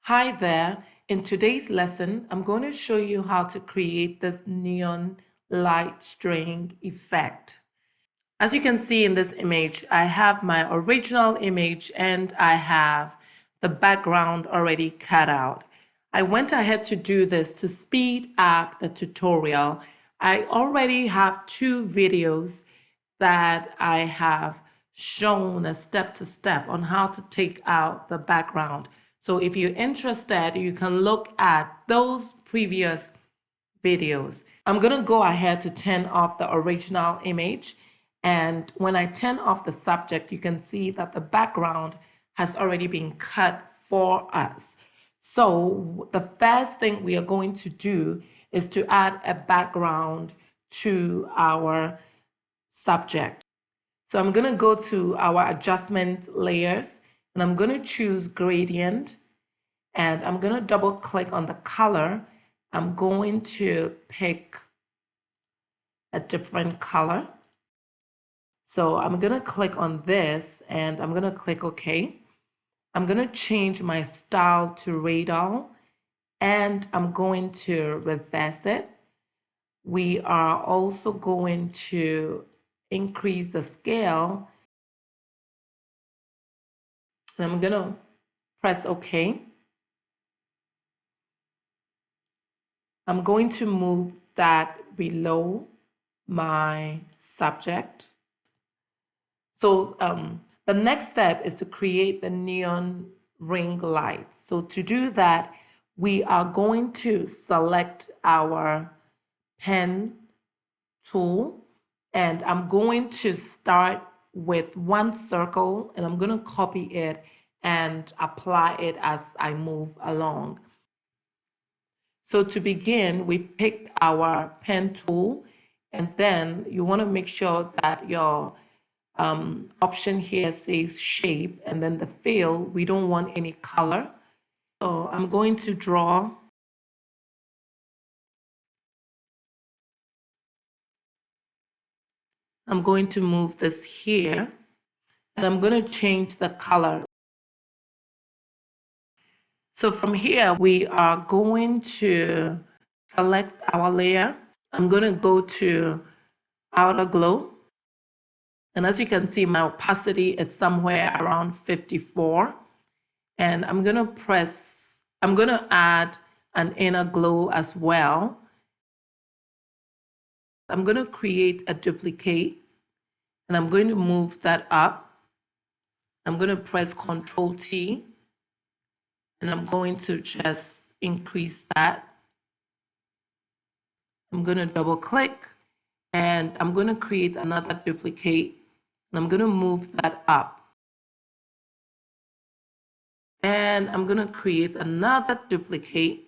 Hi there. In today's lesson, I'm going to show you how to create this neon light string effect. As you can see in this image, I have my original image and I have the background already cut out. I went ahead to do this to speed up the tutorial. I already have two videos that I have shown a step-to-step on how to take out the background. So if you're interested, you can look at those previous videos. I'm going to go ahead to turn off the original image. And when I turn off the subject, you can see that the background has already been cut for us. So the first thing we are going to do is to add a background to our subject. So I'm going to go to our adjustment layers and I'm going to choose gradient and I'm going to double click on the color. I'm going to pick a different color. So I'm going to click on this and I'm going to click OK. I'm going to change my style to radial and I'm going to reverse it. We are also going to increase the scale. And I'm going to press OK. I'm going to move that below my subject. So the next step is to create the neon ring light. So to do that, we are going to select our pen tool and I'm going to start with one circle and I'm going to copy it and apply it as I move along. So to begin, we picked our pen tool and then you want to make sure that your option here says shape and then the fill, we don't want any color. So I'm going to draw. I'm going to move this here and I'm going to change the color. So from here, we are going to select our layer. I'm going to go to outer glow. And as you can see, my opacity is somewhere around 54. And I'm going to add an inner glow as well. I'm going to create a duplicate and I'm going to move that up. I'm going to press Ctrl T and I'm going to just increase that. I'm going to double click and I'm going to create another duplicate and I'm going to move that up. And I'm going to create another duplicate.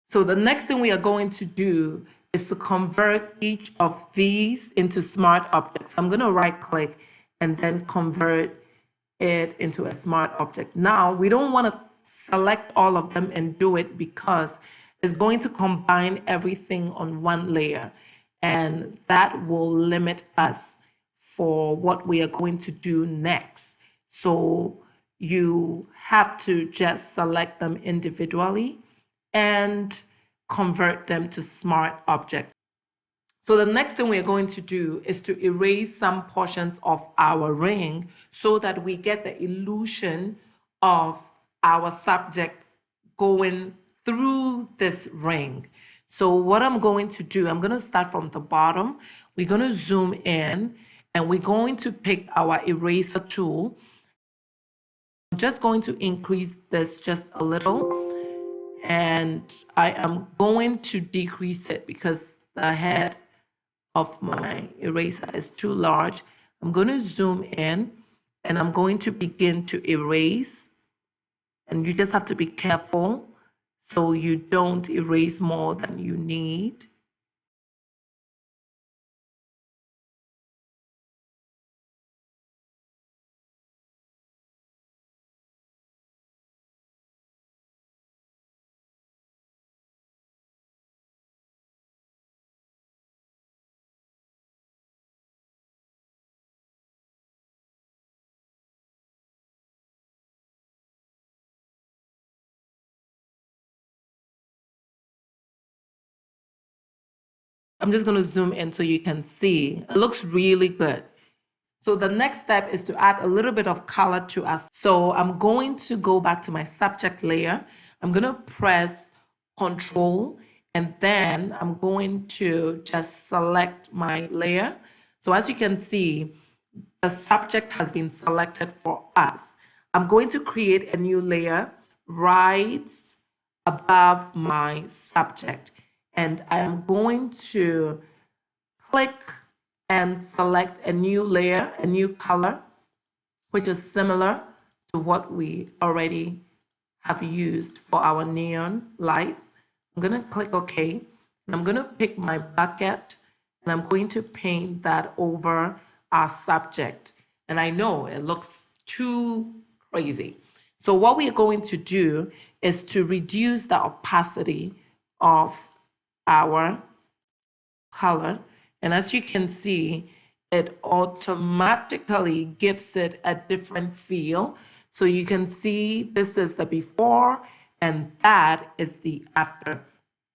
So the next thing we are going to do is to convert each of these into smart objects. I'm going to right click and then convert it into a smart object. Now, we don't want to select all of them and do it because it's going to combine everything on one layer. And that will limit us for what we are going to do next. So you have to just select them individually and convert them to smart objects. So the next thing we're going to do is to erase some portions of our ring so that we get the illusion of our subject going through this ring. So what I'm going to do, I'm going to start from the bottom. We're going to zoom in and we're going to pick our eraser tool. I'm just going to increase this just a little and I am going to decrease it because the head of my eraser is too large. I'm going to zoom in and I'm going to begin to erase. And you just have to be careful so you don't erase more than you need. I'm just going to zoom in so you can see. It looks really good. So the next step is to add a little bit of color to us. So I'm going to go back to my subject layer. I'm going to press Control, and then I'm going to just select my layer. So as you can see, the subject has been selected for us. I'm going to create a new layer right above my subject, and I am going to click and select a new layer, a new color, which is similar to what we already have used for our neon lights. I'm going to click OK, and I'm going to pick my bucket, and I'm going to paint that over our subject. And I know it looks too crazy. So what we're going to do is to reduce the opacity of our color. And as you can see, it automatically gives it a different feel. So you can see this is the before and that is the after.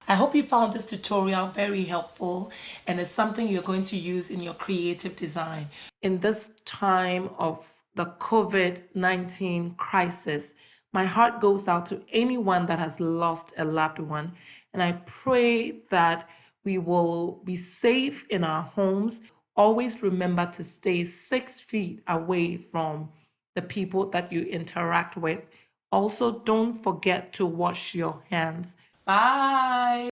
I hope you found this tutorial very helpful and it's something you're going to use in your creative design. In this time of the COVID-19 crisis, my heart goes out to anyone that has lost a loved one. And I pray that we will be safe in our homes. Always remember to stay 6 feet away from the people that you interact with. Also, don't forget to wash your hands. Bye.